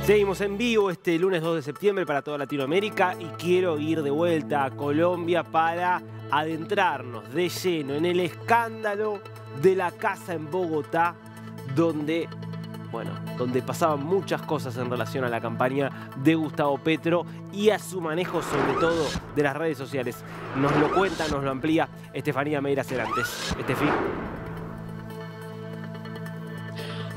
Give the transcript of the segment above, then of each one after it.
Seguimos en vivo este lunes 2 de septiembre para toda Latinoamérica y quiero ir de vuelta a Colombia para adentrarnos de lleno en el escándalo de la casa en Bogotá, donde pasaban muchas cosas en relación a la campaña de Gustavo Petro y a su manejo, sobre todo, de las redes sociales. Nos lo cuenta, nos lo amplía Estefanía Meira Cerantes. Estefi.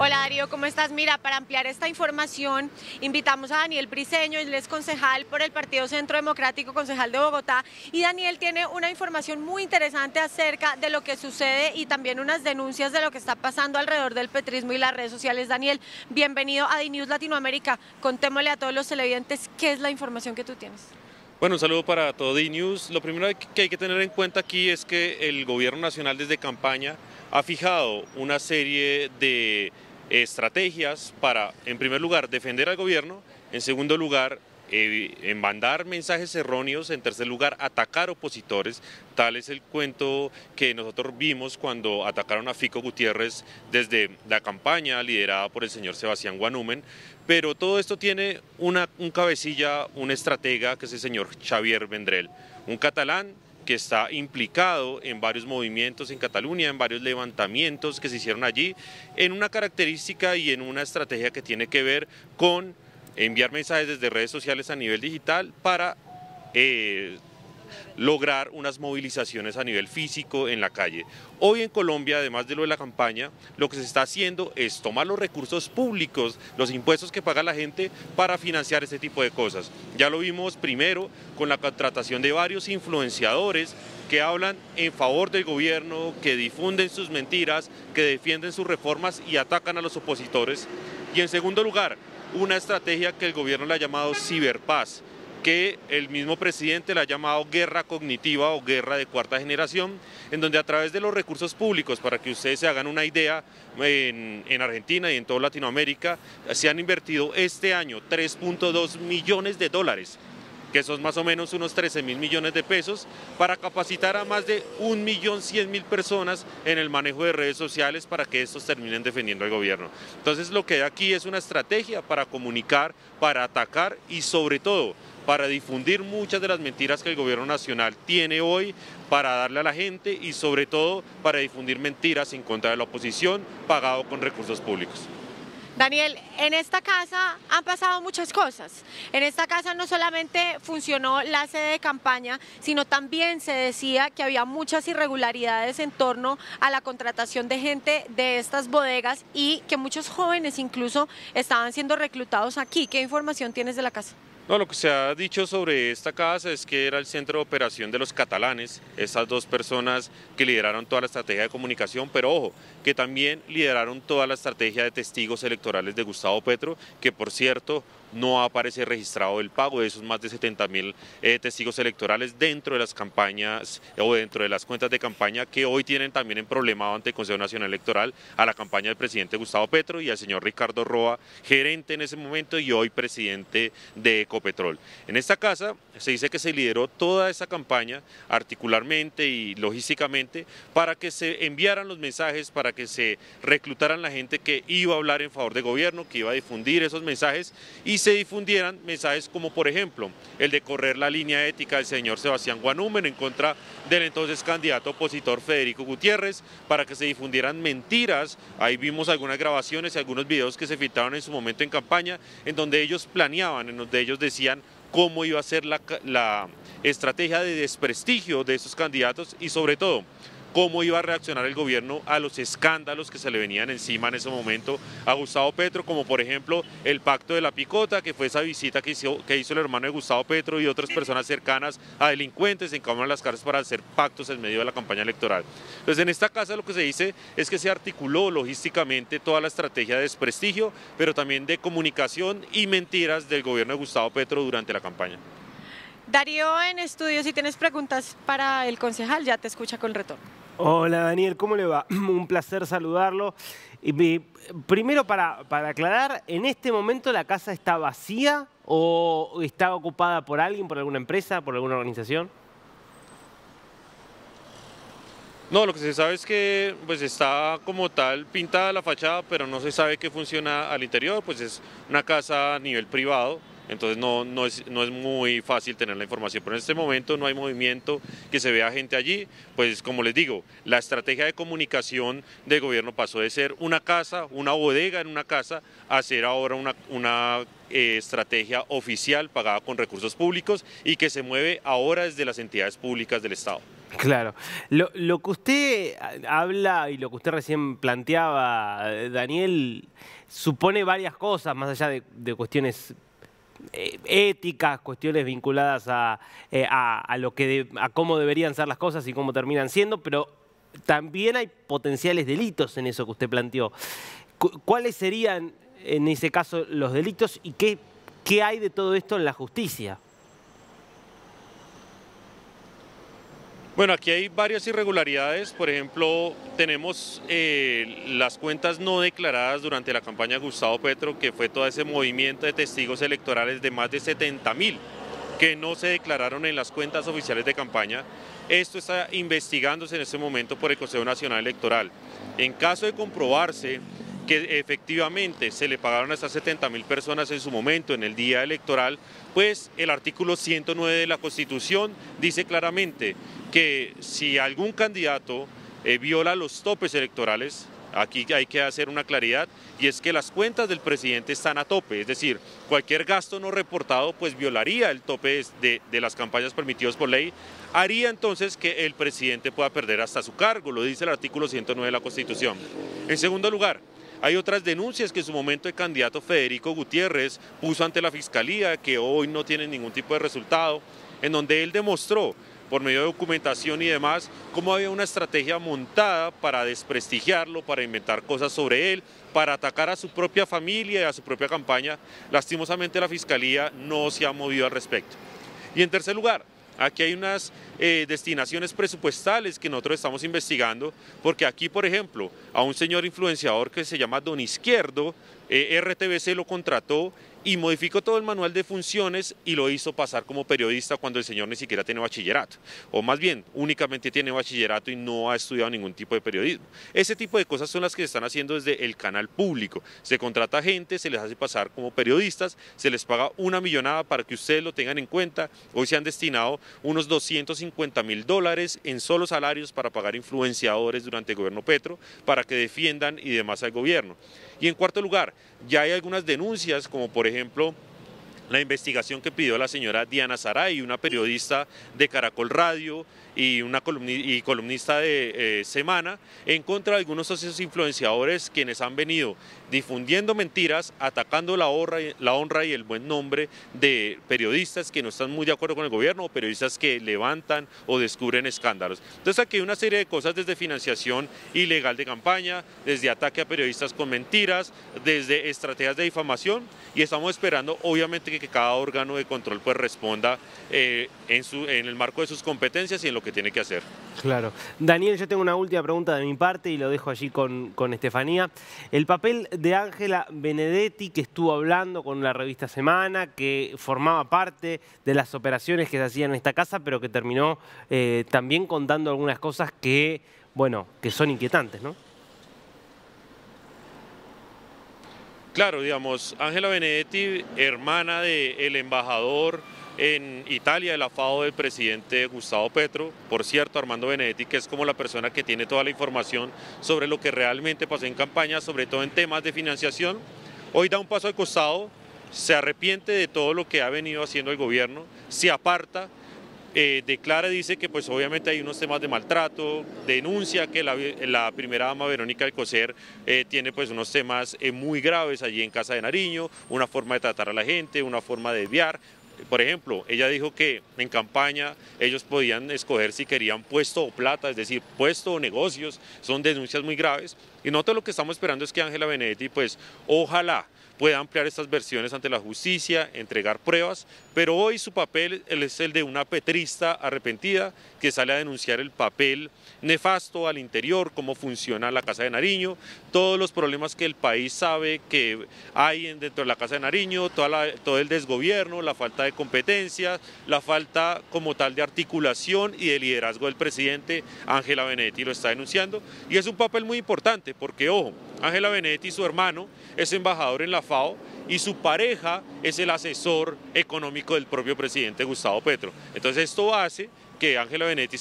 Hola Darío, ¿cómo estás? Mira, para ampliar esta información invitamos a Daniel Briceño, él es concejal por el Partido Centro Democrático, concejal de Bogotá, y Daniel tiene una información muy interesante acerca de lo que sucede y también unas denuncias de lo que está pasando alrededor del petrismo y las redes sociales. Daniel, bienvenido a DNews Latinoamérica. Contémosle a todos los televidentes qué es la información que tú tienes. Bueno, un saludo para todo DNews. Lo primero que hay que tener en cuenta aquí es que el gobierno nacional desde campaña ha fijado una serie de estrategias para, en primer lugar, defender al gobierno, en segundo lugar, en mandar mensajes erróneos, en tercer lugar, atacar opositores. Tal es el cuento que nosotros vimos cuando atacaron a Fico Gutiérrez desde la campaña liderada por el señor Sebastián Guanúmen. Pero todo esto tiene un cabecilla, un estratega, que es el señor Xavier Vendrell, un catalán que está implicado en varios movimientos en Cataluña, en varios levantamientos que se hicieron allí, en una característica y en una estrategia que tiene que ver con enviar mensajes desde redes sociales a nivel digital para lograr unas movilizaciones a nivel físico en la calle. Hoy en Colombia, además de lo de la campaña, lo que se está haciendo es tomar los recursos públicos, los impuestos que paga la gente para financiar este tipo de cosas. Ya lo vimos primero con la contratación de varios influenciadores que hablan en favor del gobierno, que difunden sus mentiras, que defienden sus reformas y atacan a los opositores. Y en segundo lugar, una estrategia que el gobierno le ha llamado ciberpaz, que el mismo presidente la ha llamado guerra cognitiva o guerra de cuarta generación, en donde a través de los recursos públicos, para que ustedes se hagan una idea, en Argentina y en toda Latinoamérica se han invertido este año 3.2 millones de dólares, que son más o menos unos 13.000 millones de pesos, para capacitar a más de 1.100.000 personas en el manejo de redes sociales para que estos terminen defendiendo al gobierno. Entonces lo que hay aquí es una estrategia para comunicar, para atacar y sobre todo para difundir muchas de las mentiras que el gobierno nacional tiene hoy, para darle a la gente y sobre todo para difundir mentiras en contra de la oposición pagado con recursos públicos. Daniel, en esta casa han pasado muchas cosas. En esta casa no solamente funcionó la sede de campaña, sino también se decía que había muchas irregularidades en torno a la contratación de gente de estas bodegas y que muchos jóvenes incluso estaban siendo reclutados aquí. ¿Qué información tienes de la casa? No, lo que se ha dicho sobre esta casa es que era el centro de operación de los catalanes, estas dos personas que lideraron toda la estrategia de comunicación, pero ojo, que también lideraron toda la estrategia de testigos electorales de Gustavo Petro, que por cierto no aparece registrado el pago de esos más de 70.000 testigos electorales dentro de las campañas o dentro de las cuentas de campaña que hoy tienen también en problemado ante el Consejo Nacional Electoral a la campaña del presidente Gustavo Petro y al señor Ricardo Roa, gerente en ese momento y hoy presidente de Ecopetrol. En esta casa se dice que se lideró toda esa campaña articularmente y logísticamente para que se enviaran los mensajes, para que se reclutaran la gente que iba a hablar en favor del gobierno, que iba a difundir esos mensajes y se difundieran mensajes como por ejemplo el de correr la línea ética del señor Sebastián Guanúmen en contra del entonces candidato opositor Federico Gutiérrez, para que se difundieran mentiras. Ahí vimos algunas grabaciones y algunos videos que se filtraron en su momento en campaña en donde ellos planeaban, en donde ellos decían cómo iba a ser la estrategia de desprestigio de esos candidatos y sobre todo cómo iba a reaccionar el gobierno a los escándalos que se le venían encima en ese momento a Gustavo Petro, como por ejemplo el pacto de la picota, que fue esa visita que hizo el hermano de Gustavo Petro y otras personas cercanas a delincuentes en cámara de las cárceles para hacer pactos en medio de la campaña electoral. Entonces en esta casa lo que se dice es que se articuló logísticamente toda la estrategia de desprestigio, pero también de comunicación y mentiras del gobierno de Gustavo Petro durante la campaña. Darío en estudio, si tienes preguntas para el concejal, ya te escucha con retorno. Hola Daniel, ¿cómo le va? Un placer saludarlo. Primero para aclarar, ¿en este momento la casa está vacía o está ocupada por alguien, por alguna empresa, por alguna organización? No, lo que se sabe es que pues está como tal pintada la fachada, pero no se sabe qué funciona al interior, pues es una casa a nivel privado, entonces no es muy fácil tener la información, pero en este momento no hay movimiento, que se vea gente allí, pues como les digo, la estrategia de comunicación del gobierno pasó de ser una casa, una bodega en una casa, a ser ahora una estrategia oficial pagada con recursos públicos y que se mueve ahora desde las entidades públicas del Estado. Claro. Lo que usted habla y lo que usted recién planteaba, Daniel, supone varias cosas, más allá de cuestiones éticas, cuestiones vinculadas a lo a cómo deberían ser las cosas y cómo terminan siendo, pero también hay potenciales delitos en eso que usted planteó. ¿Cuáles serían, en ese caso, los delitos y qué hay de todo esto en la justicia? Bueno, aquí hay varias irregularidades, por ejemplo, tenemos las cuentas no declaradas durante la campaña de Gustavo Petro, que fue todo ese movimiento de testigos electorales de más de 70.000 que no se declararon en las cuentas oficiales de campaña. Esto está investigándose en este momento por el Consejo Nacional Electoral. En caso de comprobarse que efectivamente se le pagaron a estas 70.000 personas en su momento, en el día electoral, pues el artículo 109 de la Constitución dice claramente que si algún candidato viola los topes electorales, aquí hay que hacer una claridad, y es que las cuentas del presidente están a tope, es decir, cualquier gasto no reportado pues violaría el tope de las campañas permitidos por ley, haría entonces que el presidente pueda perder hasta su cargo, lo dice el artículo 109 de la Constitución. En segundo lugar, hay otras denuncias que en su momento el candidato Federico Gutiérrez puso ante la Fiscalía, que hoy no tienen ningún tipo de resultado, en donde él demostró, por medio de documentación y demás, cómo había una estrategia montada para desprestigiarlo, para inventar cosas sobre él, para atacar a su propia familia y a su propia campaña. Lastimosamente la Fiscalía no se ha movido al respecto. Y en tercer lugar, aquí hay unas destinaciones presupuestales que nosotros estamos investigando, porque aquí, por ejemplo, a un señor influenciador que se llama Don Izquierdo, RTBC lo contrató y modificó todo el manual de funciones y lo hizo pasar como periodista cuando el señor ni siquiera tiene bachillerato, o más bien únicamente tiene bachillerato y no ha estudiado ningún tipo de periodismo. Ese tipo de cosas son las que se están haciendo desde el canal público. Se contrata gente, se les hace pasar como periodistas, se les paga una millonada para que ustedes lo tengan en cuenta. Hoy se han destinado unos $250.000 en solo salarios para pagar influenciadores durante el gobierno Petro, para que defiendan y demás al gobierno. Y en cuarto lugar, ya hay algunas denuncias, como por ejemplo la investigación que pidió la señora Diana Saray, una periodista de Caracol Radio y una columnista de Semana, en contra de algunos socios influenciadores quienes han venido difundiendo mentiras, atacando la honra y el buen nombre de periodistas que no están muy de acuerdo con el gobierno o periodistas que levantan o descubren escándalos. Entonces aquí hay una serie de cosas, desde financiación ilegal de campaña, desde ataque a periodistas con mentiras, desde estrategias de difamación, y estamos esperando obviamente que cada órgano de control pues responda en el marco de sus competencias y en lo que tiene que hacer. Claro. Daniel, yo tengo una última pregunta de mi parte y lo dejo allí con Estefanía. El papel de Ángela Benedetti, que estuvo hablando con la revista Semana, que formaba parte de las operaciones que se hacían en esta casa, pero que terminó también contando algunas cosas que, bueno, que son inquietantes, ¿no? Claro, digamos, Ángela Benedetti, hermana del embajador en Italia, el afado del presidente Gustavo Petro, por cierto, Armando Benedetti, que es como la persona que tiene toda la información sobre lo que realmente pasó en campaña, sobre todo en temas de financiación, hoy da un paso al costado, se arrepiente de todo lo que ha venido haciendo el gobierno, se aparta, declara y dice que pues obviamente hay unos temas de maltrato, denuncia que la primera dama Verónica Alcocer tiene pues unos temas muy graves allí en Casa de Nariño, una forma de tratar a la gente, una forma de desviar. Por ejemplo, ella dijo que en campaña ellos podían escoger si querían puesto o plata, es decir, puesto o negocios, son denuncias muy graves. Y nosotros lo que estamos esperando es que Ángela Benedetti, pues ojalá pueda ampliar estas versiones ante la justicia, entregar pruebas, pero hoy su papel es el de una petrista arrepentida que sale a denunciar el papel nefasto al interior, cómo funciona la Casa de Nariño, todos los problemas que el país sabe que hay dentro de la Casa de Nariño, todo el desgobierno, la falta de competencias, la falta como tal de articulación y de liderazgo del presidente. Ángela Benedetti lo está denunciando y es un papel muy importante porque, ojo, Ángela Benedetti, su hermano, es embajador en la FAO y su pareja es el asesor económico del propio presidente Gustavo Petro. Entonces esto hace que Ángela Benedetti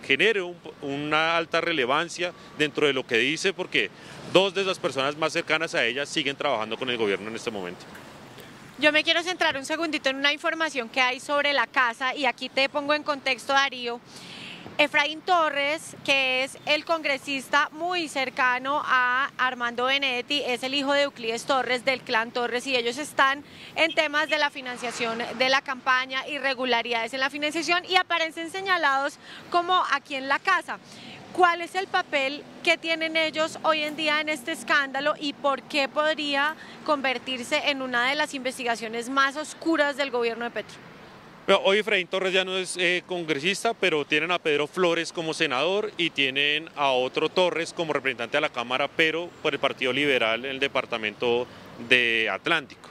genere una alta relevancia dentro de lo que dice, porque dos de las personas más cercanas a ella siguen trabajando con el gobierno en este momento. Yo me quiero centrar un segundito en una información que hay sobre la casa y aquí te pongo en contexto, Darío. Efraín Torres, que es el congresista muy cercano a Armando Benedetti, es el hijo de Euclides Torres del clan Torres y ellos están en temas de la financiación de la campaña, irregularidades en la financiación y aparecen señalados como aquí en la casa. ¿Cuál es el papel que tienen ellos hoy en día en este escándalo y por qué podría convertirse en una de las investigaciones más oscuras del gobierno de Petro? Hoy Efraín Torres ya no es congresista, pero tienen a Pedro Flores como senador y tienen a otro Torres como representante de la Cámara, pero por el Partido Liberal en el departamento de Atlántico.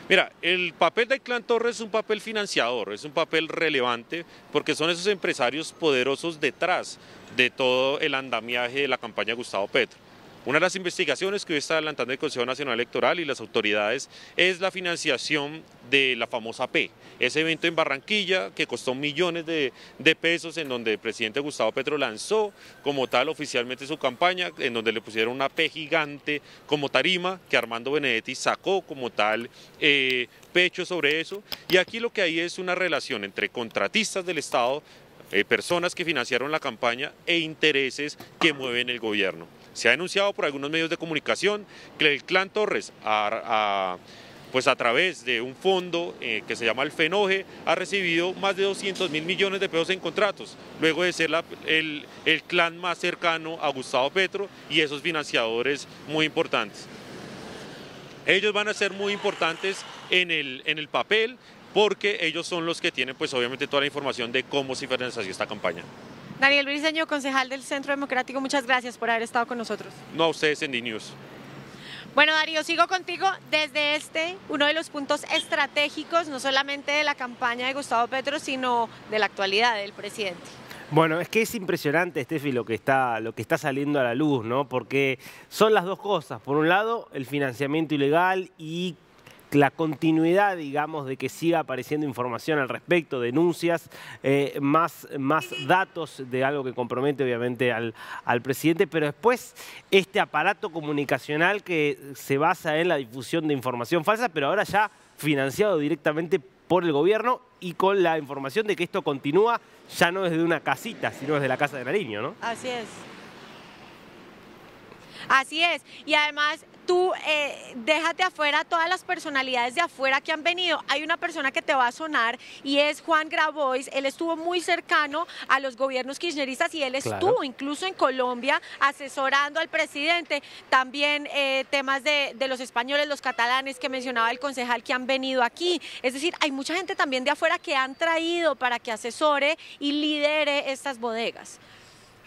Mira, el papel del clan Torres es un papel financiador, es un papel relevante porque son esos empresarios poderosos detrás de todo el andamiaje de la campaña de Gustavo Petro. Una de las investigaciones que hoy está adelantando el Consejo Nacional Electoral y las autoridades es la financiación de la famosa P, ese evento en Barranquilla que costó millones de pesos, en donde el presidente Gustavo Petro lanzó como tal oficialmente su campaña, en donde le pusieron una P gigante como tarima, que Armando Benedetti sacó como tal pecho sobre eso, y aquí lo que hay es una relación entre contratistas del Estado, personas que financiaron la campaña e intereses que mueven el gobierno. Se ha denunciado por algunos medios de comunicación que el clan Torres, pues a través de un fondo que se llama el FENOGE, ha recibido más de 200.000 millones de pesos en contratos, luego de ser el clan más cercano a Gustavo Petro y esos financiadores muy importantes. Ellos van a ser muy importantes en el papel, porque ellos son los que tienen pues obviamente toda la información de cómo se financió esta campaña. Daniel Briceño, concejal del Centro Democrático, muchas gracias por haber estado con nosotros. No a ustedes en DNews. Bueno, Darío, sigo contigo desde uno de los puntos estratégicos, no solamente de la campaña de Gustavo Petro, sino de la actualidad del presidente. Bueno, es que es impresionante, Estefi, lo que está saliendo a la luz, ¿no? Porque son las dos cosas. Por un lado, el financiamiento ilegal y la continuidad, digamos, de que siga apareciendo información al respecto, denuncias, más datos de algo que compromete obviamente al presidente, pero después este aparato comunicacional que se basa en la difusión de información falsa, pero ahora ya financiado directamente por el gobierno y con la información de que esto continúa ya no desde una casita, sino desde la Casa de Nariño, ¿no? Así es. Así es. Y además tú déjate afuera todas las personalidades de afuera que han venido. Hay una persona que te va a sonar y es Juan Grabois. Él estuvo muy cercano a los gobiernos kirchneristas y él estuvo incluso en Colombia asesorando al presidente. También temas de los españoles, los catalanes que mencionaba el concejal que han venido aquí. Es decir, hay mucha gente también de afuera que han traído para que asesore y lidere estas bodegas.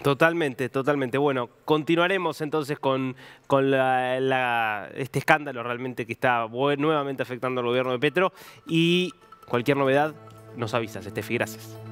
Totalmente, totalmente. Bueno, continuaremos entonces con este escándalo realmente que está nuevamente afectando al gobierno de Petro y cualquier novedad nos avisas, Estefi, gracias.